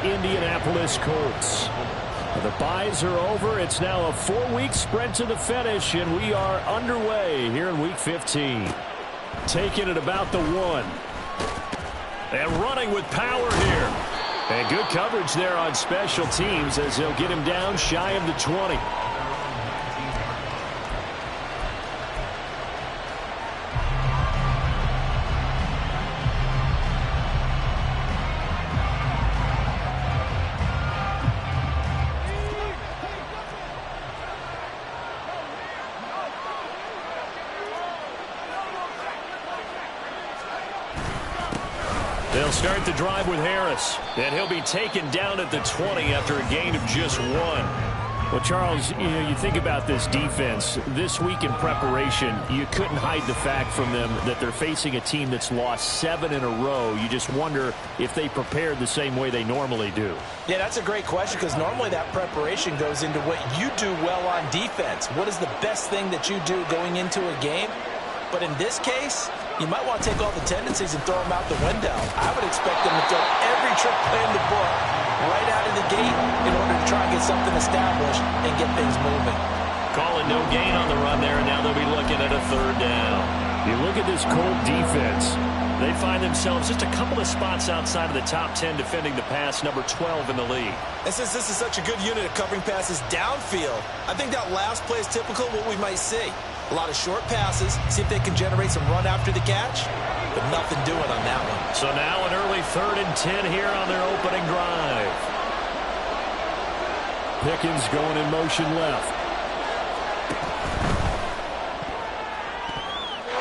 Indianapolis Colts. The byes are over. It's now a 4-week sprint to the finish, and we are underway here in Week 15. Taking it about the 1. And running with power here. And good coverage there on special teams as they'll get him down shy of the 20. They'll start the drive with Harris, and he'll be taken down at the 20 after a gain of just 1. Well, Charles, you think about this defense. This week in preparation, you couldn't hide the fact from them that they're facing a team that's lost 7 in a row. You just wonder if they prepared the same way they normally do. Yeah, that's a great question because normally that preparation goes into what you do well on defense. What is the best thing that you do going into a game? But in this case, you might want to take all the tendencies and throw them out the window. I would expect them to throw every trick play in the book right out of the gate in order to try and get something established and get things moving. Calling no gain on the run there, and now they'll be looking at a 3rd down. You look at this Colt defense. They find themselves just a couple of spots outside of the top 10 defending the pass, number 12 in the league. And since this is such a good unit of covering passes downfield, I think that last play is typical of what we might see. A lot of short passes, see if they can generate some run after the catch, but nothing doing on that one. So now an early 3rd and 10 here on their opening drive. Pickens going in motion left.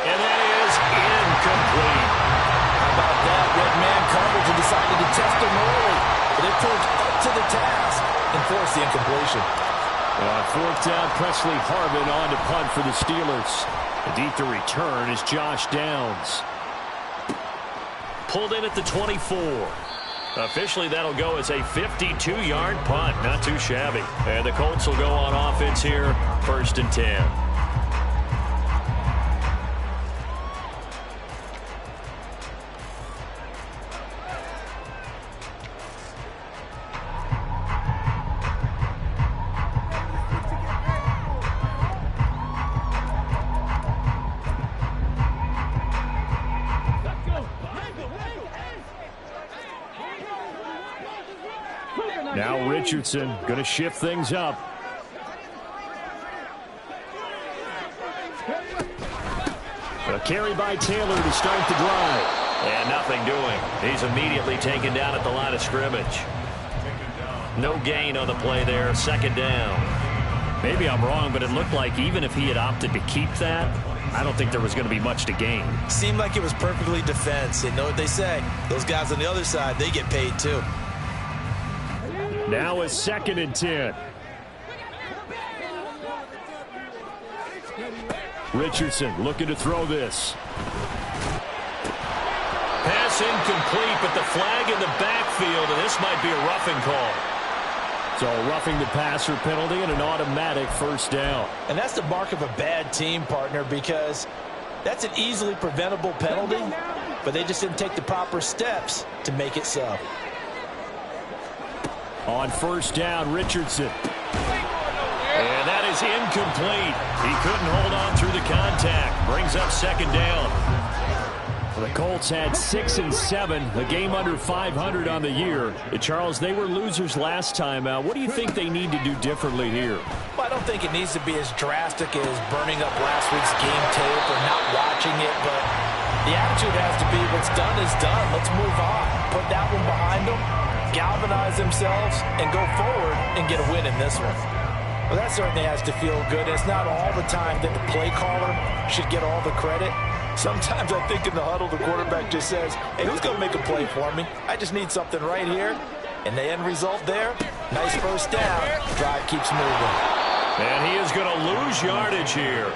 And that is incomplete. How about that? Red man coverage and decided to test him early, but it proved up to the task and forced the incompletion. On 4th down, Presley Harvin on to punt for the Steelers. Deep to return is Josh Downs. Pulled in at the 24. Officially, that'll go as a 52-yard punt. Not too shabby. And the Colts will go on offense here, 1st and 10. Now Richardson going to shift things up. A carry by Taylor to start the drive. And nothing doing. He's immediately taken down at the line of scrimmage. No gain on the play there. 2nd down. Maybe I'm wrong, but it looked like even if he had opted to keep that, I don't think there was going to be much to gain. Seemed like it was perfectly defense. You know what they say. Those guys on the other side, they get paid too. Now is 2nd and 10. Richardson looking to throw this. Pass incomplete, but the flag in the backfield, and this might be a roughing call. So roughing the passer penalty and an automatic 1st down. And that's the mark of a bad team, partner, because that's an easily preventable penalty, but they just didn't take the proper steps to make it so. On 1st down, Richardson. And that is incomplete. He couldn't hold on through the contact. Brings up 2nd down. The Colts had 6 and 7, a game under 500 on the year. Charles, they were losers last time out. What do you think they need to do differently here? Well, I don't think it needs to be as drastic as burning up last week's game tape or not watching it, but the attitude has to be what's done is done. Let's move on. Put that one behind them, galvanize themselves, and go forward and get a win in this one. Well, that certainly has to feel good. It's not all the time that the play caller should get all the credit. Sometimes I think in the huddle, the quarterback just says, hey, who's going to make a play for me? I just need something right here. And the end result there, nice 1st down. Drive keeps moving. And he is going to lose yardage here.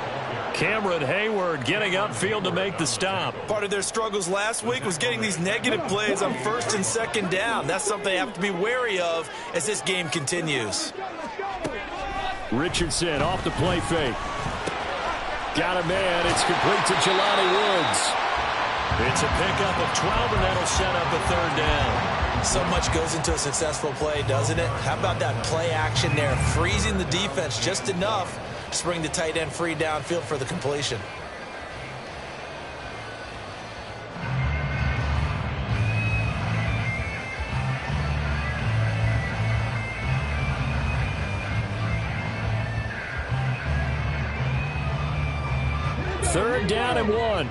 Cameron Hayward getting upfield to make the stop. Part of their struggles last week was getting these negative plays on 1st and 2nd down. That's something they have to be wary of as this game continues. Richardson off the play fake. Got a man. It's complete to Jelani Woods. It's a pickup of 12, and that'll set up a 3rd down. So much goes into a successful play, doesn't it? How about that play action there, freezing the defense just enough to bring the tight end free downfield for the completion. Third down and 1.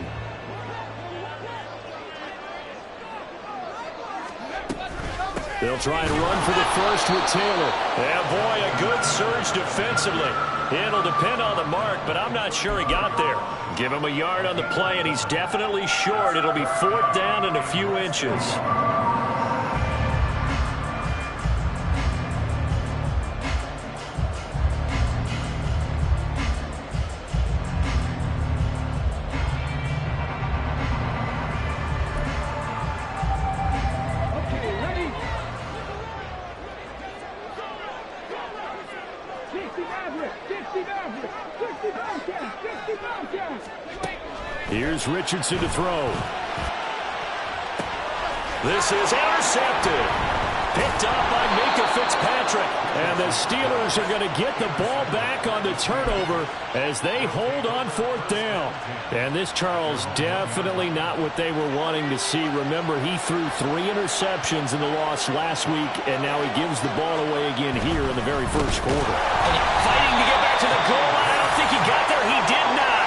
They'll try and run for the first with Taylor. Yeah, boy, a good surge defensively. It'll depend on the mark, but I'm not sure he got there. Give him a yard on the play, and he's definitely short. It'll be 4th down and a few inches. Here's Richardson to throw. This is intercepted. Picked up by Minkah Fitzpatrick. And the Steelers are going to get the ball back on the turnover as they hold on 4th down. And this, Charles, definitely not what they were wanting to see. Remember, he threw 3 interceptions in the loss last week, and now he gives the ball away again here in the very first quarter. Fighting to get back to the goal line. I don't think he got there. He did not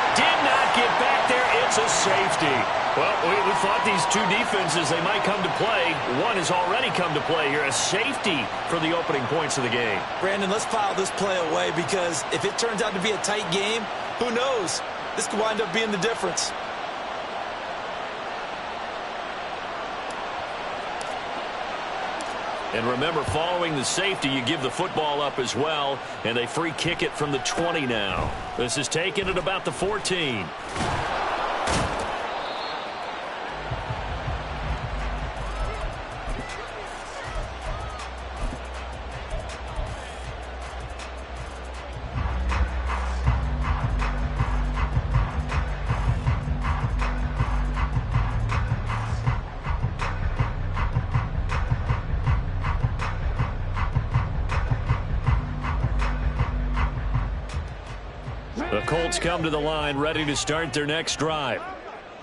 get back there. It's a safety. Well, we thought these two defenses, they might come to play. One has already come to play here. A safety for the opening points of the game. Brandon, let's file this play away because if it turns out to be a tight game, who knows? This could wind up being the difference. And remember, following the safety, you give the football up as well, and they free kick it from the 20 now. This is taken at about the 14. The Colts come to the line, ready to start their next drive.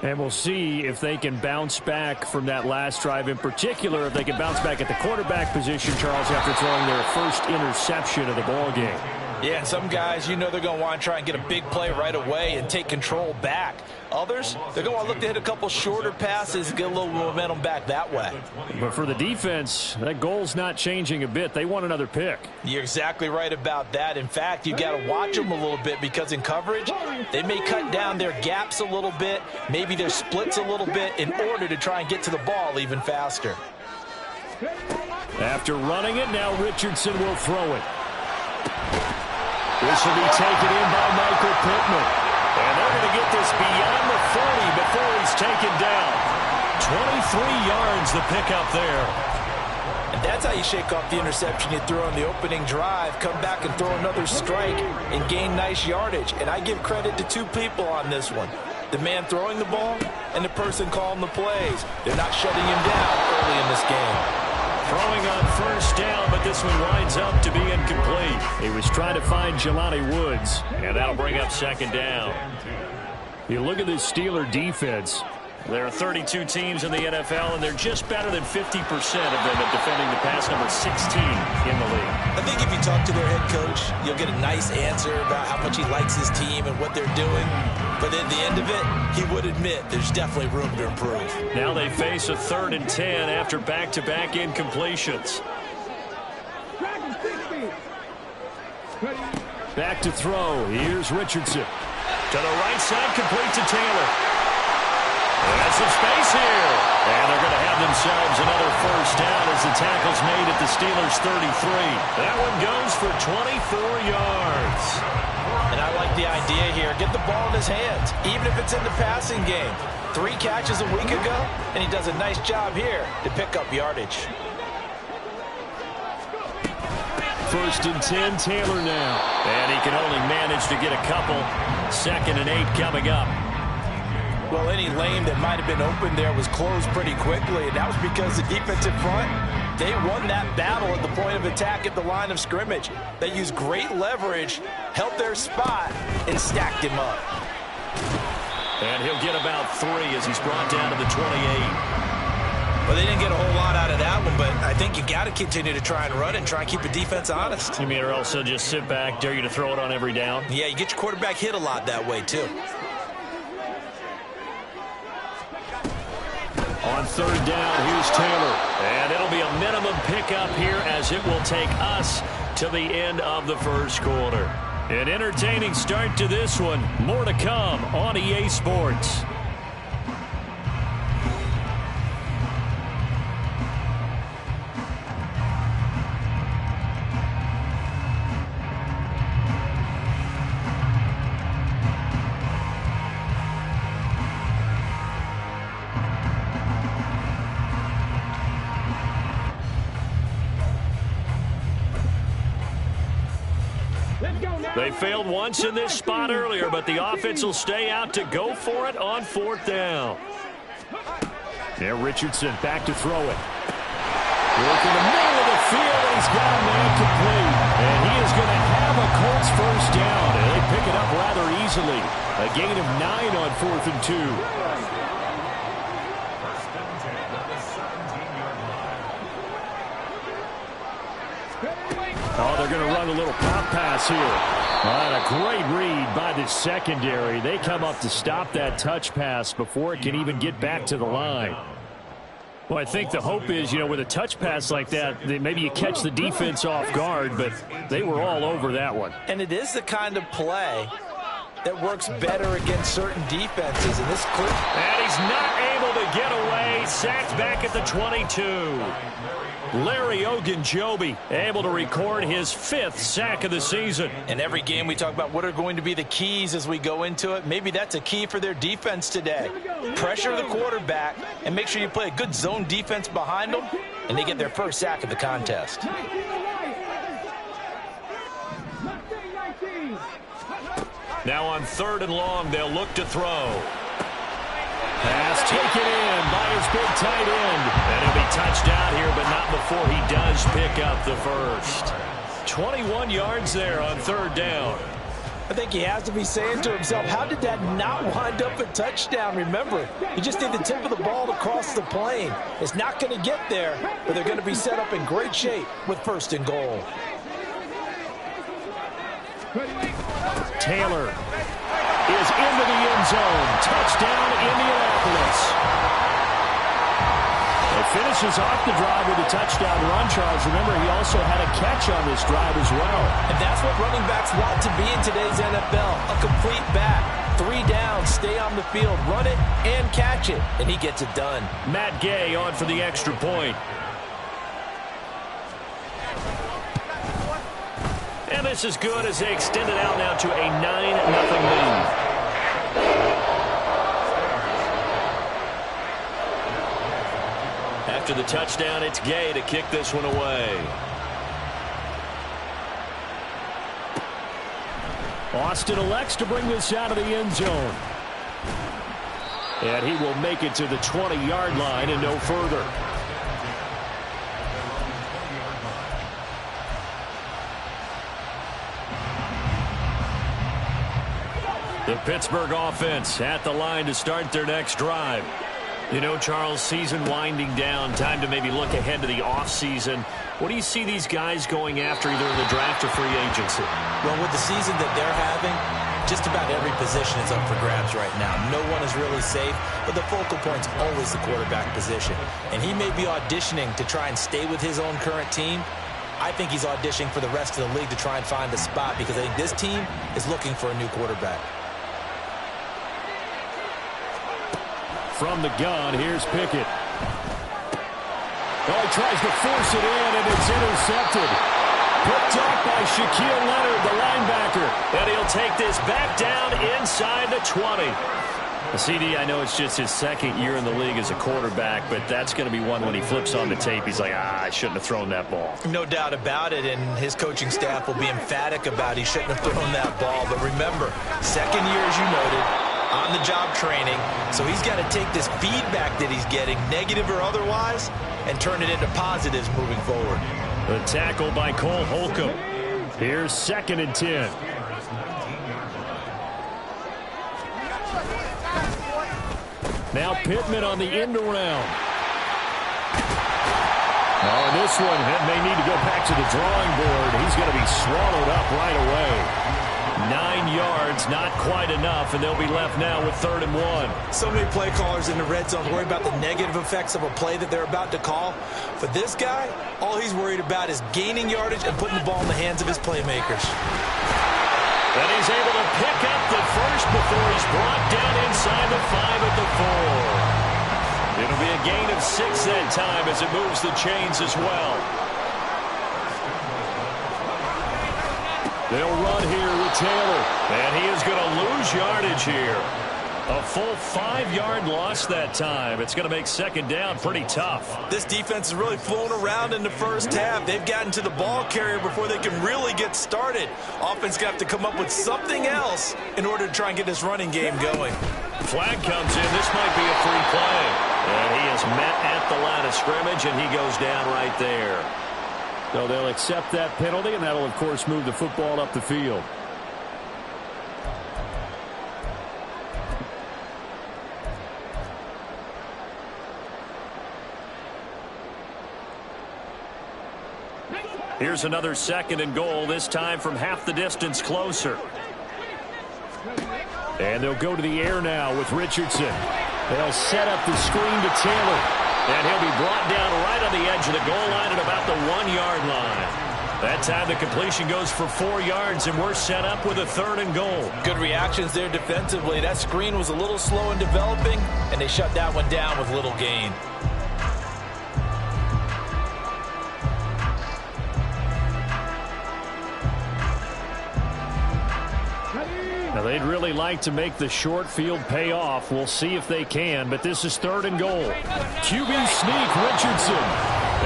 And we'll see if they can bounce back from that last drive. In particular, if they can bounce back at the quarterback position, Charles, after throwing their first interception of the ball game. Yeah, and some guys, you know they're going to want to try and get a big play right away and take control back. Others, they're going to look to hit a couple shorter passes and get a little momentum back that way. But for the defense, that goal's not changing a bit. They want another pick. You're exactly right about that. In fact, you got to watch them a little bit because in coverage, they may cut down their gaps a little bit, maybe their splits a little bit in order to try and get to the ball even faster. After running it, now Richardson will throw it. This will be taken in by Michael Pittman. And they're going to get this beyond the 40 before he's taken down. 23 yards the pickup there. And that's how you shake off the interception you threw on the opening drive, come back and throw another strike and gain nice yardage. And I give credit to two people on this one. The man throwing the ball and the person calling the plays. They're not shutting him down early in this game. Throwing on first down, but this one winds up to be incomplete. He was trying to find Jelani Woods, and that'll bring up second down. You look at this Steeler defense. There are 32 teams in the NFL, and they're just better than 50% of them at defending the pass, number 16 in the league. I think if you talk to their head coach, you'll get a nice answer about how much he likes his team and what they're doing. But at the end of it, he would admit there's definitely room to improve. Now they face a 3rd and 10 after back-to-back incompletions. Back to throw. Here's Richardson. To the right side, complete to Taylor. That's some space here. And they're going to have themselves another first down as the tackle's made at the Steelers' 33. That one goes for 24 yards. And I like the idea here. Get the ball in his hands, even if it's in the passing game. 3 catches a week ago, and he does a nice job here to pick up yardage. 1st and 10, Taylor now. And he can only manage to get a couple. 2nd and 8 coming up. Well, any lane that might have been open there was closed pretty quickly, and that was because the defensive front, they won that battle at the point of attack at the line of scrimmage. They used great leverage, held their spot, and stacked him up. And he'll get about 3 as he's brought down to the 28. Well, they didn't get a whole lot out of that one, but I think you got to continue to try and run and try and keep the defense honest. You mean or also just sit back, dare you to throw it on every down? Yeah, you get your quarterback hit a lot that way, too. On 3rd down, here's Taylor. And it'll be a minimum pickup here as it will take us to the end of the first quarter. An entertaining start to this one. More to come on EA Sports. They failed once in this spot earlier, but the offense will stay out to go for it on 4th down. There, Richardson back to throw it. Work in the middle of the field, and he's got a man complete. And he is going to have a Colts first down, and they pick it up rather easily. A gain of 9 on 4th and 2. Oh, they're going to run a little pop pass here. And a great read by the secondary. They come up to stop that touch pass before it can even get back to the line. Well, I think the hope is, with a touch pass like that, maybe you catch the defense off guard, but they were all over that one. And it is the kind of play that works better against certain defenses. And this clip. And he's not able to get away. Sacked back at the 22. Larry Ogunjobi able to record his 5th sack of the season. In every game we talk about what are going to be the keys as we go into it. Maybe that's a key for their defense today. Pressure the quarterback and make sure you play a good zone defense behind them, and they get their first sack of the contest. Now on 3rd and long, they'll look to throw. Pass taken in by his big tight end. And he'll be touched out here, but not before he does pick up the first. 21 yards there on 3rd down. I think he has to be saying to himself, how did that not wind up a touchdown? Remember, you just need the tip of the ball to cross the plane. It's not going to get there, but they're going to be set up in great shape with 1st and goal. Taylor is into the end zone. Touchdown, Indianapolis. It finishes off the drive with a touchdown run, Charles. Remember, he also had a catch on this drive as well. And that's what running backs want to be in today's NFL. A complete back. 3 downs, stay on the field, run it, and catch it. And he gets it done. Matt Gay on for the extra point. And this is good as they extend it out now to a 9-0 lead. After the touchdown, it's Gay to kick this one away. Austin elects to bring this out of the end zone. And he will make it to the 20-yard line and no further. The Pittsburgh offense at the line to start their next drive. Charles, season winding down, time to maybe look ahead to the offseason. What do you see these guys going after either in the draft or free agency? Well, with the season that they're having, just about every position is up for grabs right now. No one is really safe, but the focal point's always the quarterback position. And he may be auditioning to try and stay with his own current team. I think he's auditioning for the rest of the league to try and find a spot because I think this team is looking for a new quarterback. From the gun, here's Pickett. Oh, he tries to force it in, and it's intercepted. Picked up by Shaquille Leonard, the linebacker. And he'll take this back down inside the 20. CD, I know it's just his 2nd year in the league as a quarterback, but that's going to be one when he flips on the tape. He's like, I shouldn't have thrown that ball. No doubt about it, and his coaching staff will be emphatic about he shouldn't have thrown that ball. But remember, 2nd year, as you noted, on-the-job training, so he's got to take this feedback that he's getting, negative or otherwise, and turn it into positives moving forward. The tackle by Cole Holcomb. Here's 2nd and 10. Now Pittman on the end around. Oh, and this one may need to go back to the drawing board. He's going to be swallowed up right away. 9 yards, not quite enough, and they'll be left now with 3rd and 1. So many play callers in the red zone worry about the negative effects of a play that they're about to call. For this guy, all he's worried about is gaining yardage and putting the ball in the hands of his playmakers. And he's able to pick up the first before he's brought down inside the 5 at the 4. It'll be a gain of 6 that time as it moves the chains as well. They'll run here with Taylor, and he is going to lose yardage here. A full 5-yard loss that time. It's going to make 2nd down pretty tough. This defense is really flown around in the first half. They've gotten to the ball carrier before they can really get started. Offense got to come up with something else in order to try and get this running game going. Flag comes in. This might be a free play. And he is met at the line of scrimmage, and he goes down right there. So they'll accept that penalty, and that'll, of course, move the football up the field. Here's another 2nd and goal, this time from half the distance closer. And they'll go to the air now with Richardson. They'll set up the screen to Taylor. And he'll be brought down right on the edge of the goal line at about the 1-yard line. That time the completion goes for 4 yards, and we're set up with a 3rd and goal. Good reactions there defensively. That screen was a little slow in developing, and they shut that one down with little gain. Now, they'd really like to make the short field pay off. We'll see if they can, but this is 3rd and goal. QB sneak, Richardson.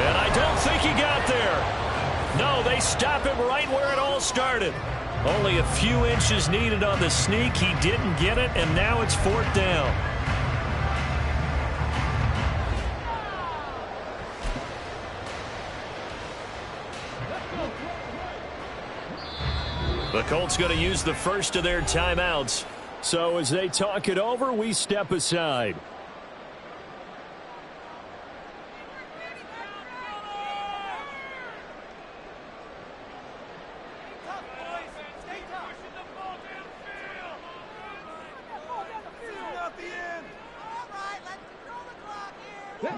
And I don't think he got there. No, they stop him right where it all started. Only a few inches needed on the sneak. He didn't get it, and now it's 4th down. The Colts going to use the first of their timeouts. So as they talk it over, we step aside.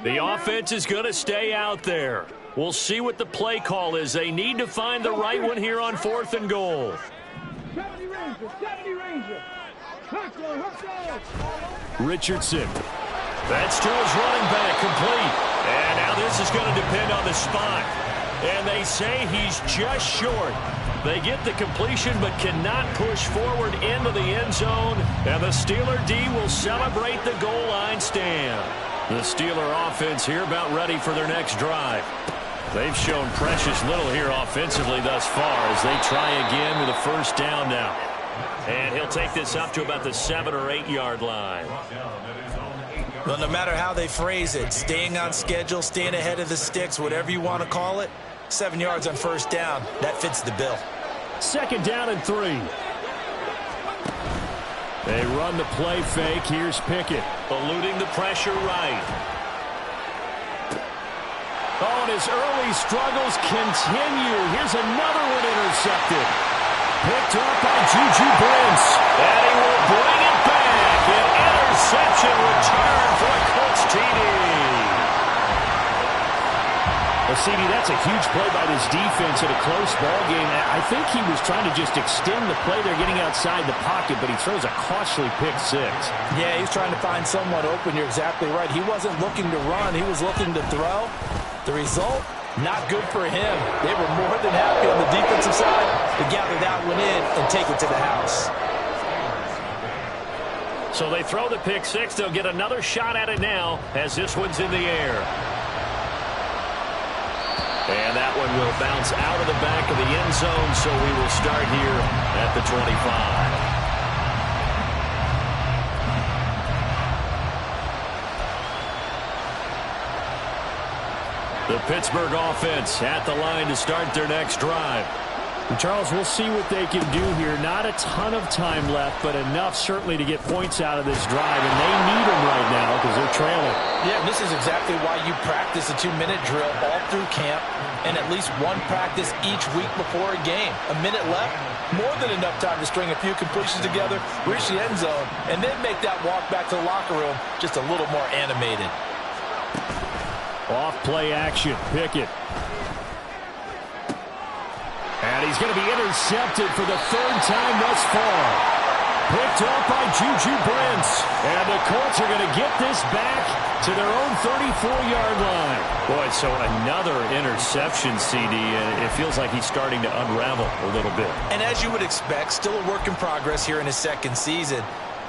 The offense is going to stay out there. We'll see what the play call is. They need to find the right one here on 4th and goal. 70 Ranger. Richardson. That's to his running back, complete. And now this is going to depend on the spot. And they say he's just short. They get the completion but cannot push forward into the end zone. And the Steeler D will celebrate the goal line stand. The Steeler offense here about ready for their next drive. They've shown precious little here offensively thus far as they try again with a 1st down now. And he'll take this up to about the 7 or 8 yard line. Well, no matter how they phrase it, staying on schedule, staying ahead of the sticks, whatever you want to call it, 7 yards on 1st down, that fits the bill. 2nd down and 3. They run the play fake. Here's Pickett, eluding the pressure right. Oh, and his early struggles continue. Here's another one intercepted. Picked up by Juju Brents. And he will bring it back. An interception return for a Colts TD. Well, CD, that's a huge play by this defense in a close ball game. I think he was trying to just extend the play. They're getting outside the pocket, but he throws a costly pick 6. Yeah, he's trying to find someone open. You're exactly right. He wasn't looking to run. He was looking to throw. The result, not good for him. They were more than happy on the defensive side to gather that one in and take it to the house. So they throw the pick 6. They'll get another shot at it now as this one's in the air. And that one will bounce out of the back of the end zone, so we will start here at the 25. The Pittsburgh offense at the line to start their next drive. And Charles, we'll see what they can do here. Not a ton of time left, but enough certainly to get points out of this drive, and they need them right now because they're trailing. Yeah, and this is exactly why you practice a 2-minute drill all through camp and at least one practice each week before a game. A minute left, more than enough time to string a few completions together, reach the end zone, and then make that walk back to the locker room just a little more animated. Off play action, Pickett. And he's going to be intercepted for the third time thus far. Picked up by Juju Brents. And the Colts are going to get this back to their own 34-yard line. Boy, so another interception, CD, and it feels like he's starting to unravel a little bit. And as you would expect, still a work in progress here in his second season.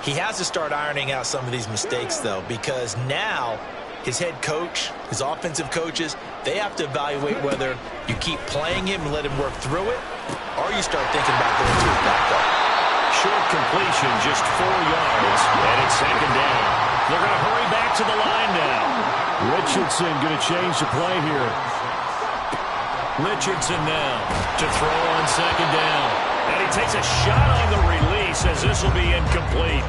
He has to start ironing out some of these mistakes, though, because now his head coach, his offensive coaches, they have to evaluate whether you keep playing him and let him work through it, or you start thinking about going to his backup. Short completion, just 4 yards, and it's second down. They're going to hurry back to the line now. Richardson going to change the play here. Richardson now to throw on second down. And he takes a shot on the release as this will be incomplete.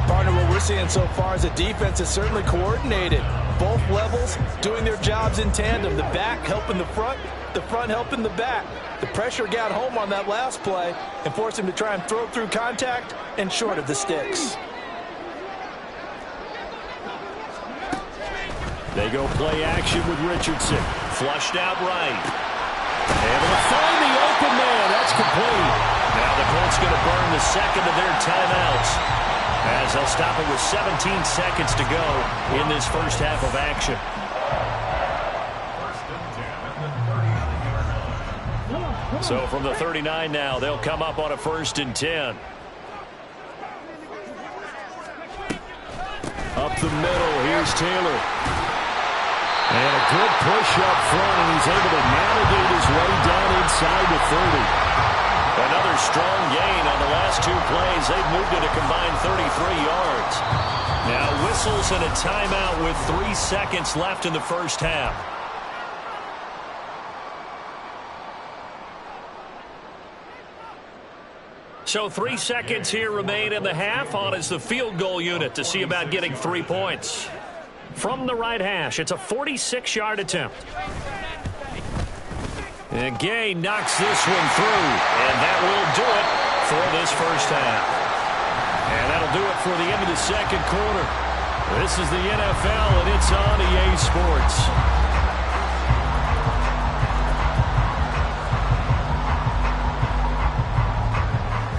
Partner, what we're seeing so far is the defense is certainly coordinated. Both levels doing their jobs in tandem. The back helping the front helping the back. The pressure got home on that last play and forced him to try and throw through contact and short of the sticks. They go play action with Richardson. Flushed out right. Able to find the open man. That's complete. Now the Colts going to burn the second of their timeouts, as they'll stop it with 17 seconds to go in this first half of action. So from the 39 now, they'll come up on a 1st and 10. Up the middle, here's Taylor. And a good push up front, and he's able to navigate his way down inside the 30. Another strong gain on the last 2 plays. They've moved it a combined 33 yards. Now whistles and a timeout with 3 seconds left in the first half. So 3 seconds here remain in the half. On is the field goal unit to see about getting 3 points. From the right hash, it's a 46-yard attempt. And Gay knocks this one through, and that will do it for this first half. And that'll do it for the end of the second quarter. This is the NFL, and it's on EA Sports.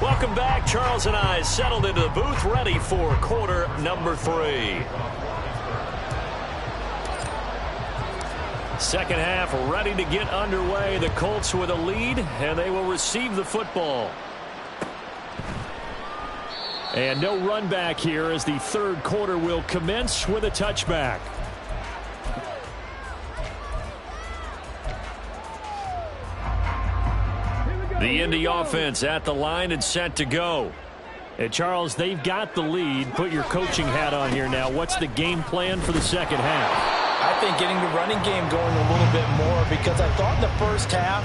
Welcome back. Charles and I settled into the booth, ready for quarter number 3. Second half ready to get underway. The Colts with a lead, and they will receive the football. And no run back here as the third quarter will commence with a touchback. The Indy offense at the line and set to go. And Charles, they've got the lead. Put your coaching hat on here now. What's the game plan for the second half? I think getting the running game going a little bit more, because I thought in the first half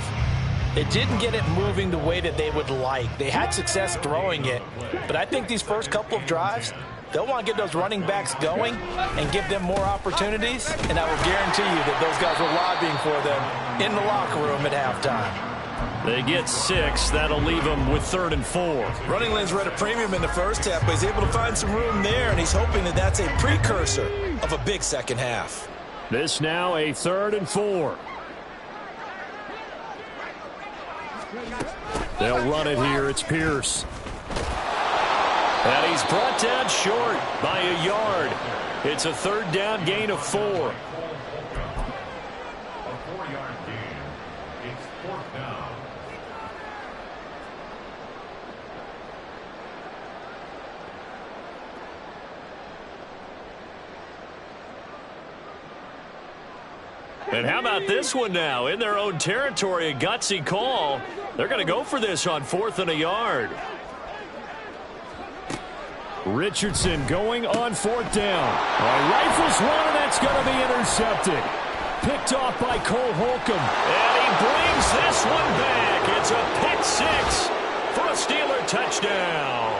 they didn't get it moving the way that they would like. They had success throwing it, but I think these first couple of drives, they'll want to get those running backs going and give them more opportunities, and I will guarantee you that those guys were lobbying for them in the locker room at halftime. They get 6. That'll leave them with 3rd and 4. Running lanes were at a premium in the first half, but he's able to find some room there, and he's hoping that that's a precursor of a big second half. This now a 3rd and 4. They'll run it here. It's Pierce. And he's brought down short by a yard. It's a 3rd down gain of 4. A 4-yard gain. It's 4th down. And how about this one now? In their own territory, a gutsy call. They're going to go for this on 4th and a yard. Richardson going on 4th down. Rifles one, and that's going to be intercepted. Picked off by Cole Holcomb. And he brings this one back. It's a pick six for a Steeler touchdown.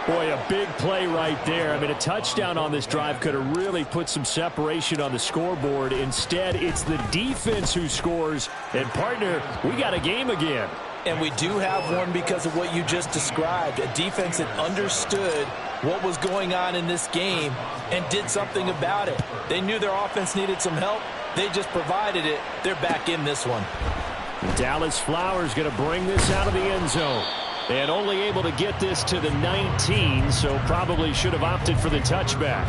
Boy, a big play right there. I mean, a touchdown on this drive could have really put some separation on the scoreboard. Instead, it's the defense who scores. And, partner, we got a game again. And we do have one because of what you just described. A defense that understood what was going on in this game and did something about it. They knew their offense needed some help. They just provided it. They're back in this one. Dallas Flowers going to bring this out of the end zone. And only able to get this to the 19, so probably should have opted for the touchback.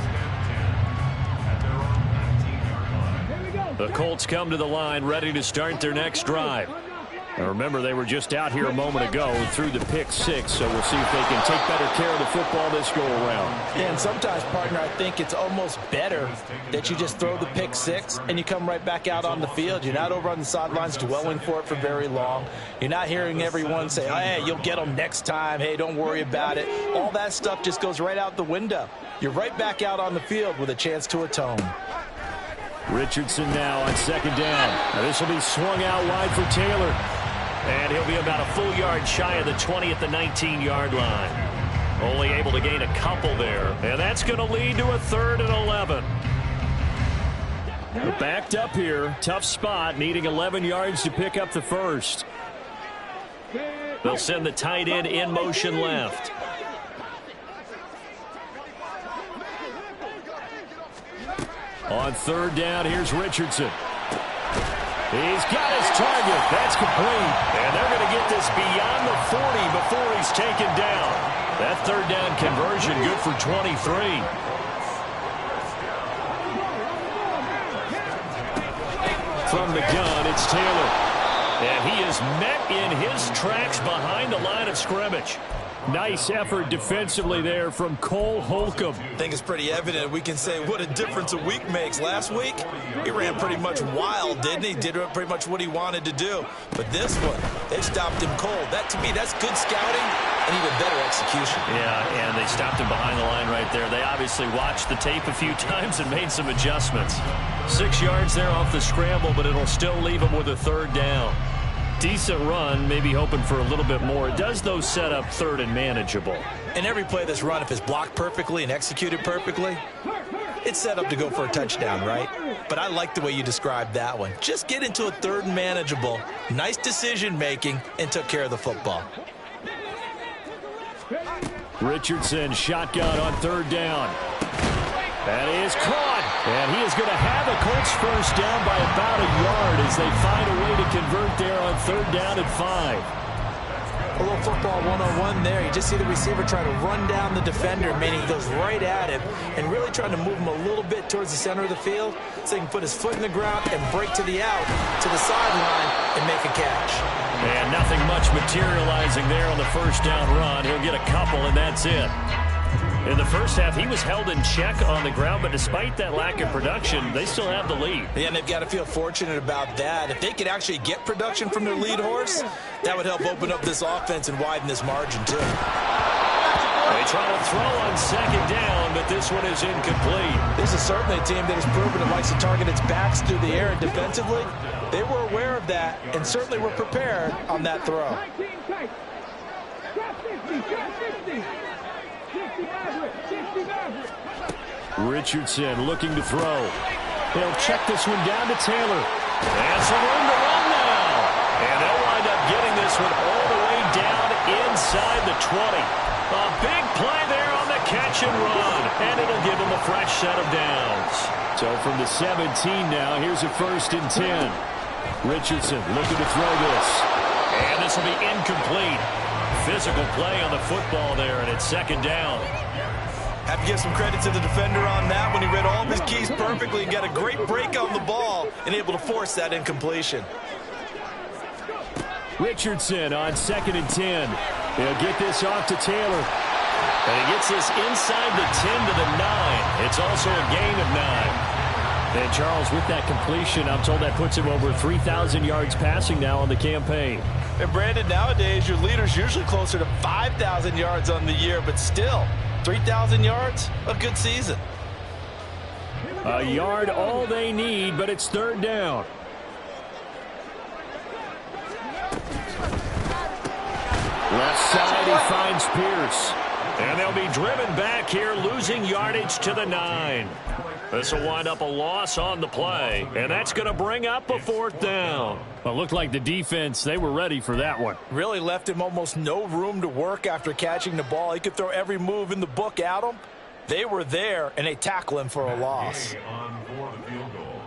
The Colts come to the line ready to start their next drive. Now remember, they were just out here a moment ago through the pick six, so we'll see if they can take better care of the football this go-around. Yeah, and sometimes, partner, I think it's almost better that you just throw the pick six and you come right back out on the field. You're not over on the sidelines dwelling for it for very long. You're not hearing everyone say, hey, you'll get them next time. Hey, don't worry about it. All that stuff just goes right out the window. You're right back out on the field with a chance to atone. Richardson now on second down. Now this will be swung out wide for Taylor. And he'll be about a full yard shy of the 20 at the 19-yard line. Only able to gain a couple there. And that's going to lead to a 3rd and 11. They're backed up here. Tough spot, needing 11 yards to pick up the first. They'll send the tight end in motion left. On 3rd down, here's Richardson. He's got his target. That's complete. And they're going to get this beyond the 40 before he's taken down. That 3rd down conversion good for 23. From the gun, it's Taylor. And he is met in his tracks behind the line of scrimmage. Nice effort defensively there from Cole Holcomb. I think it's pretty evident we can say what a difference a week makes. Last week, he ran pretty much wild, didn't he? Did pretty much what he wanted to do. But this one, they stopped him cold. That, to me, that's good scouting and even better execution. Yeah, and they stopped him behind the line right there. They obviously watched the tape a few times and made some adjustments. 6 yards there off the scramble, but it'll still leave him with a 3rd down. Decent run, maybe hoping for a little bit more. It does, though, set up 3rd and manageable. And every play that's run, if it's blocked perfectly and executed perfectly, it's set up to go for a touchdown, right? But I like the way you described that one. Just get into a 3rd and manageable, nice decision-making, and took care of the football. Richardson, shotgun on 3rd down. That is caught. And he is going to have a Colts first down by about a yard as they find a way to convert there on 3rd down and 5. A little football 1-on-1 there. You just see the receiver try to run down the defender, meaning he goes right at him and really trying to move him a little bit towards the center of the field so he can put his foot in the ground and break to the out, to the sideline, and make a catch. And nothing much materializing there on the first down run. He'll get a couple, and that's it. In the first half, he was held in check on the ground, but despite that lack of production, they still have the lead. Yeah, and they've got to feel fortunate about that. If they could actually get production from their lead horse, that would help open up this offense and widen this margin, too. They try to throw on 2nd down, but this one is incomplete. This is certainly a team that has proven it likes to target its backs through the air and defensively. They were aware of that and certainly were prepared on that throw. Richardson looking to throw. They'll check this one down to Taylor. And some room to run now. And they'll wind up getting this one all the way down inside the 20. A big play there on the catch and run. And it'll give them a fresh set of downs. So from the 17 now, here's a 1st and 10. Richardson looking to throw this. And this will be incomplete. Physical play on the football there, and it's 2nd down. Have to give some credit to the defender on that when he read all of his keys perfectly and got a great break on the ball and able to force that incompletion. Richardson on 2nd and 10. He'll get this off to Taylor. And he gets this inside the 10 to the 9. It's also a gain of 9. And Charles, with that completion, I'm told that puts him over 3,000 yards passing now on the campaign. And Brandon, nowadays your leader's usually closer to 5,000 yards on the year, but still, 3,000 yards, a good season. A yard all they need, but it's third down. Left side, he finds Pierce. And they'll be driven back here, losing yardage to the 9. This will wind up a loss on the play, and that's going to bring up a fourth down. Well, it looked like the defense, they were ready for that one. Really left him almost no room to work after catching the ball. He could throw every move in the book at him. They were there, and they tackle him for a loss. On for the field goal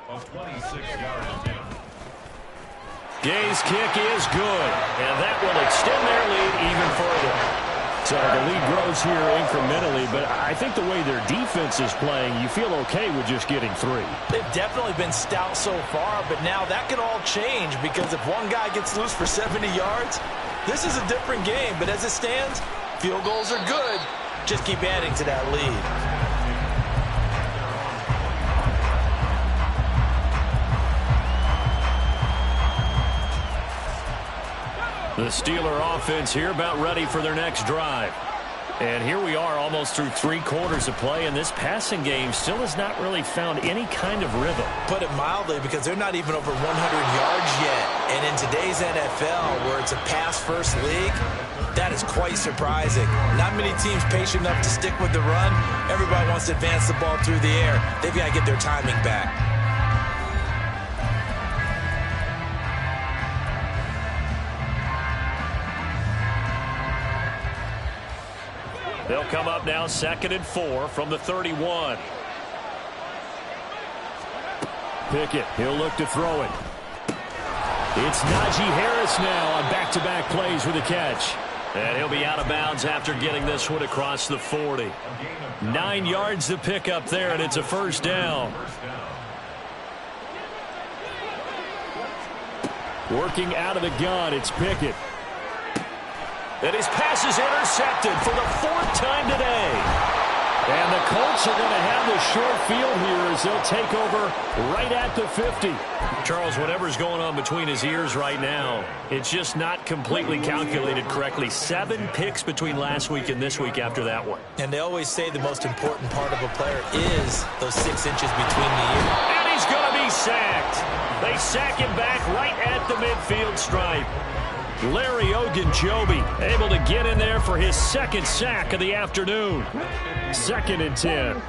of 26 yards down. Gay's kick is good, and that will extend their lead even further. So the lead grows here incrementally, but I think the way their defense is playing, you feel okay with just getting 3. They've definitely been stout so far, but now that can all change because if one guy gets loose for 70 yards, this is a different game. But as it stands, field goals are good. Just keep adding to that lead. The Steeler offense here about ready for their next drive. And here we are almost through 3 quarters of play, and this passing game still has not really found any kind of rhythm. Put it mildly, because they're not even over 100 yards yet. And in today's NFL, where it's a pass-first league, that is quite surprising. Not many teams patient enough to stick with the run. Everybody wants to advance the ball through the air. They've got to get their timing back. They'll come up now 2nd and 4 from the 31. Pickett, he'll look to throw it. It's Najee Harris now on back-to-back plays with a catch. And he'll be out of bounds after getting this one across the 40. 9 yards to pick up there, and it's a first down. Working out of the gun, it's Pickett. And his pass is intercepted for the 4th time today. And the Colts are going to have the short field here as they'll take over right at the 50. Charles, whatever's going on between his ears right now, it's just not completely calculated correctly. 7 picks between last week and this week after that one. And they always say the most important part of a player is those 6 inches between the ears. And he's going to be sacked. They sack him back right at the midfield stripe. Larry Ogunjobi able to get in there for his 2nd sack of the afternoon. 2nd and 10.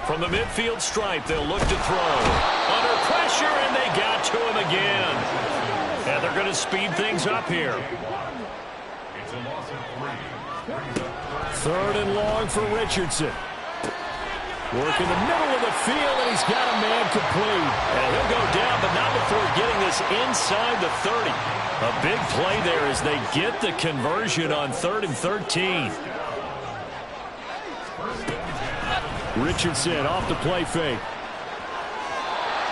From the midfield stripe, they'll look to throw. Under pressure, and they got to him again. And they're going to speed things up here. It's a loss of 3. 3rd and long for Richardson. Work in the middle of the field, and he's got a man complete. And he'll go down, but not before getting this inside the 30. A big play there as they get the conversion on 3rd and 13. Richardson off the play fake.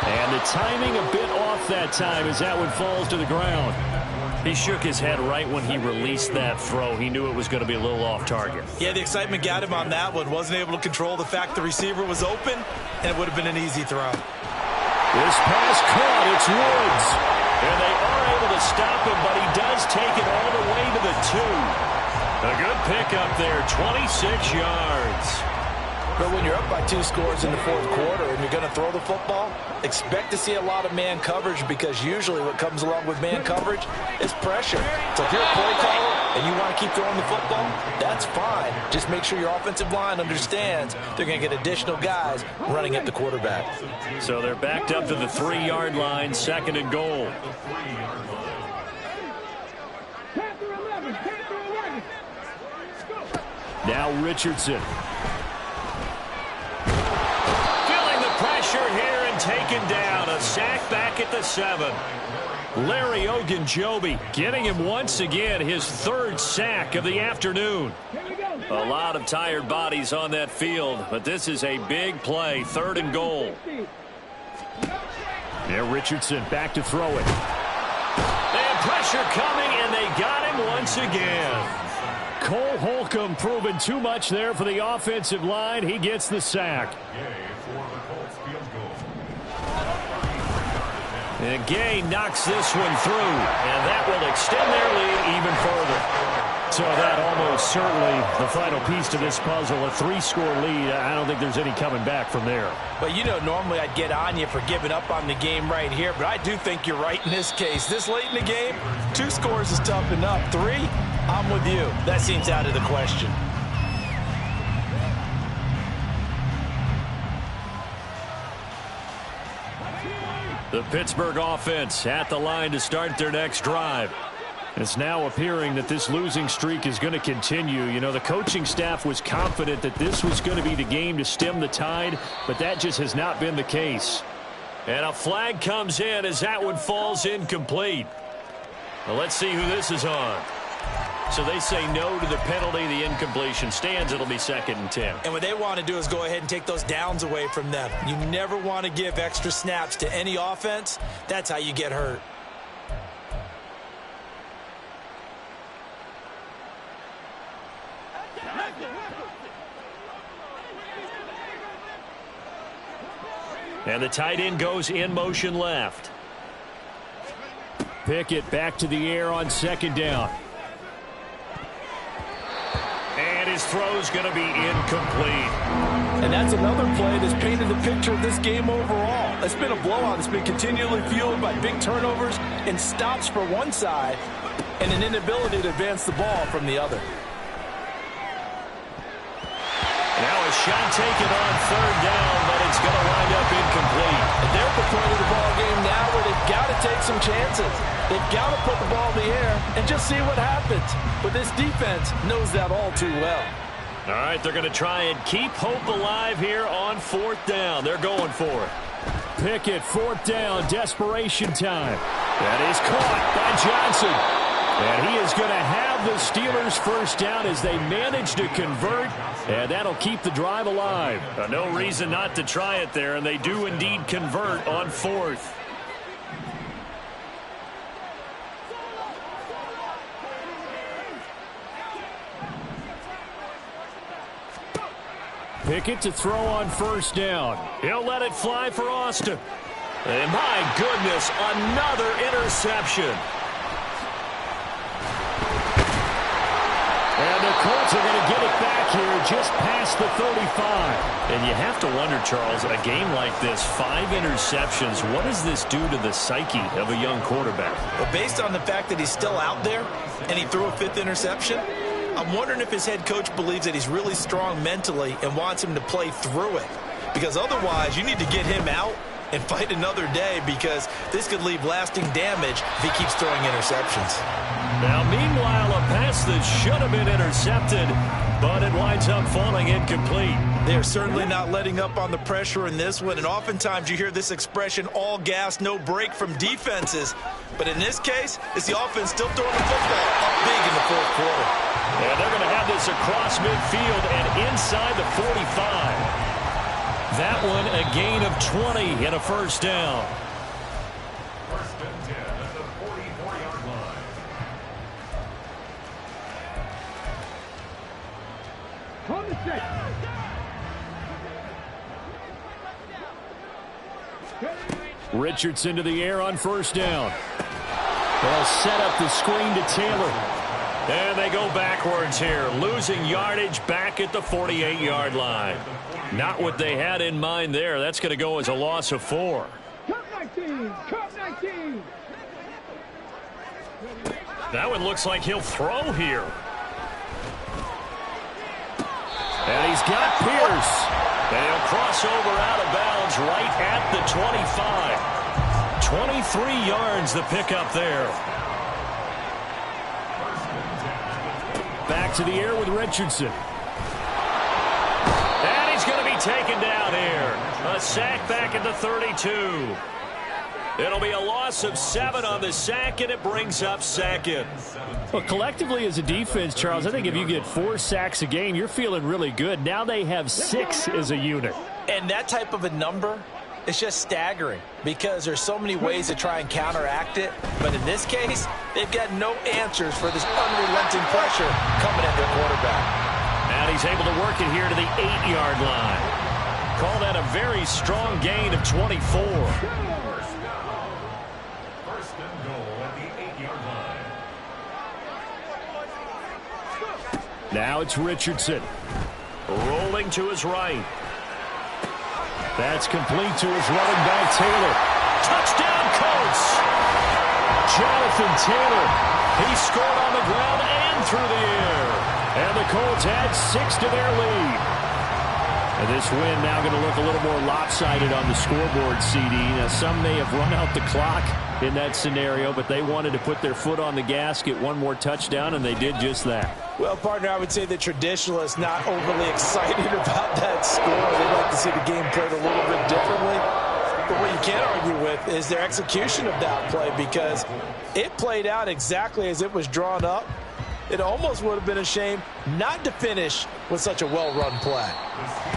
And the timing a bit off that time as that one falls to the ground. He shook his head right when he released that throw. He knew it was going to be a little off target. Yeah, the excitement got him on that one. Wasn't able to control the fact the receiver was open, and it would have been an easy throw. This pass caught. It's Woods. And they are able to stop him, but he does take it all the way to the 2. A good pickup there, 26 yards. But when you're up by 2 scores in the 4th quarter and you're going to throw the football, expect to see a lot of man coverage because usually what comes along with man coverage is pressure. So if you're a play caller and you want to keep throwing the football, that's fine. Just make sure your offensive line understands they're going to get additional guys running at the quarterback. So they're backed up to the 3-yard line, 2nd and goal. Now Richardson. Pressure here and taken down. A sack back at the 7. Larry Ogunjobi getting him once again his 3rd sack of the afternoon. A lot of tired bodies on that field, but this is a big play. 3rd and goal. Yeah, Richardson back to throw it. And pressure coming, and they got him once again. Cole Holcomb proving too much there for the offensive line. He gets the sack. And Gay knocks this one through, and that will extend their lead even further. So that almost certainly the final piece to this puzzle, a 3-score lead. I don't think there's any coming back from there. But, you know, normally I'd get on you for giving up on the game right here, but I do think you're right in this case. This late in the game, 2 scores is tough enough. 3, I'm with you. That seems out of the question. The Pittsburgh offense at the line to start their next drive. It's now appearing that this losing streak is going to continue. You know, the coaching staff was confident that this was going to be the game to stem the tide, but that just has not been the case. And a flag comes in as that one falls incomplete. Well, let's see who this is on. So they say no to the penalty. The incompletion stands. It'll be 2nd and 10. And what they want to do is go ahead and take those downs away from them. You never want to give extra snaps to any offense. That's how you get hurt. And the tight end goes in motion left. Pickett back to the air on 2nd down. And his throw's going to be incomplete. And that's another play that's painted the picture of this game overall. It's been a blowout. It's been continually fueled by big turnovers and stops for one side and an inability to advance the ball from the other. Now a shot taken on 3rd down, but it's going to wind up incomplete. And they're at the point of the ball game now where they've got to take some chances. They've got to put the ball in the air and just see what happens. But this defense knows that all too well. All right, they're going to try and keep hope alive here on 4th down. They're going for it. Pickett, 4th down, desperation time. That is caught by Johnson. And he is going to have the Steelers' 1st down as they manage to convert, and that'll keep the drive alive. No reason not to try it there, and they do indeed convert on 4th. Pickett to throw on 1st down. He'll let it fly for Austin. And my goodness, another interception. And the Colts are going to get it back here just past the 35. And you have to wonder, Charles, a game like this, 5 interceptions, what does this do to the psyche of a young quarterback? Well, based on the fact that he's still out there and he threw a 5th interception, I'm wondering if his head coach believes that he's really strong mentally and wants him to play through it. Because otherwise, you need to get him out and fight another day, because this could leave lasting damage if he keeps throwing interceptions. Now, meanwhile, a pass that should have been intercepted, but it winds up falling incomplete. They're certainly not letting up on the pressure in this one, and oftentimes you hear this expression, all gas, no break, from defenses. But in this case, it's the offense still throwing the football up big in the 4th quarter. And they're going to have this across midfield and inside the 45. That one a gain of 20 and a 1st down. 1st and 10 at the 44-yard line. On the set. Richardson to the air on 1st down. They'll set up the screen to Taylor. And they go backwards here, losing yardage back at the 48-yard line. Not what they had in mind there. That's going to go as a loss of 4. Cup 19. Cup 19. That one looks like he'll throw here. And he's got Pierce. And he'll cross over out of bounds right at the 25. 23 yards the pickup there. Back to the air with Richardson. And he's going to be taken down here. A sack back at the 32. It'll be a loss of 7 on the sack, and it brings up 2nd. Well, collectively as a defense, Charles, I think if you get 4 sacks a game, you're feeling really good. Now they have 6 as a unit. And that type of a number, it's just staggering, because there's so many ways to try and counteract it. But in this case, they've got no answers for this unrelenting pressure coming at their quarterback. And he's able to work it here to the 8-yard line. Call that a very strong gain of 24. First and goal at the 8-yard line. Now it's Richardson. Rolling to his right. That's complete to his running back, Taylor. Touchdown, Colts! Jonathan Taylor. He scored on the ground and through the air. And the Colts add 6 to their lead. And this win now going to look a little more lopsided on the scoreboard, CD. Now, some may have run out the clock in that scenario, but they wanted to put their foot on the gas, get one more touchdown, and they did just that. Well, partner, I would say the traditionalists not overly excited about that score. They'd like to see the game played a little bit differently. But what you can't argue with is their execution of that play, because it played out exactly as it was drawn up. It almost would have been a shame not to finish with such a well-run play.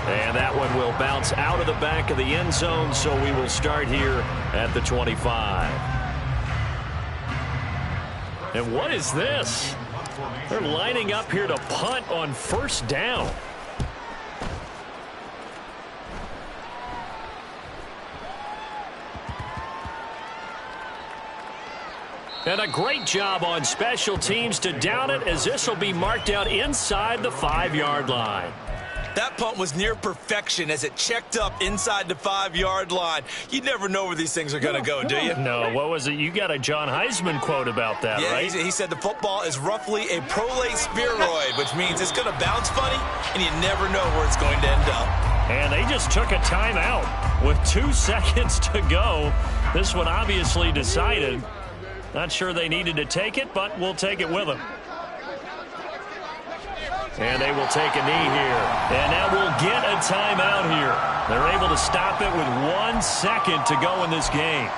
And that one will bounce out of the back of the end zone, so we will start here at the 25. And what is this? They're lining up here to punt on first down. And a great job on special teams to down it, as this will be marked out inside the 5-yard line. That punt was near perfection as it checked up inside the 5-yard line. You never know where these things are going to go, do you? No, what was it? You got a John Heisman quote about that, yeah, right? He said the football is roughly a prolate spheroid, which means it's going to bounce funny, and you never know where it's going to end up. And they just took a timeout with 2 seconds to go. This one obviously decided. Not sure they needed to take it, but we'll take it with them. And they will take a knee here. And now we'll get a timeout here. They're able to stop it with 1 second to go in this game.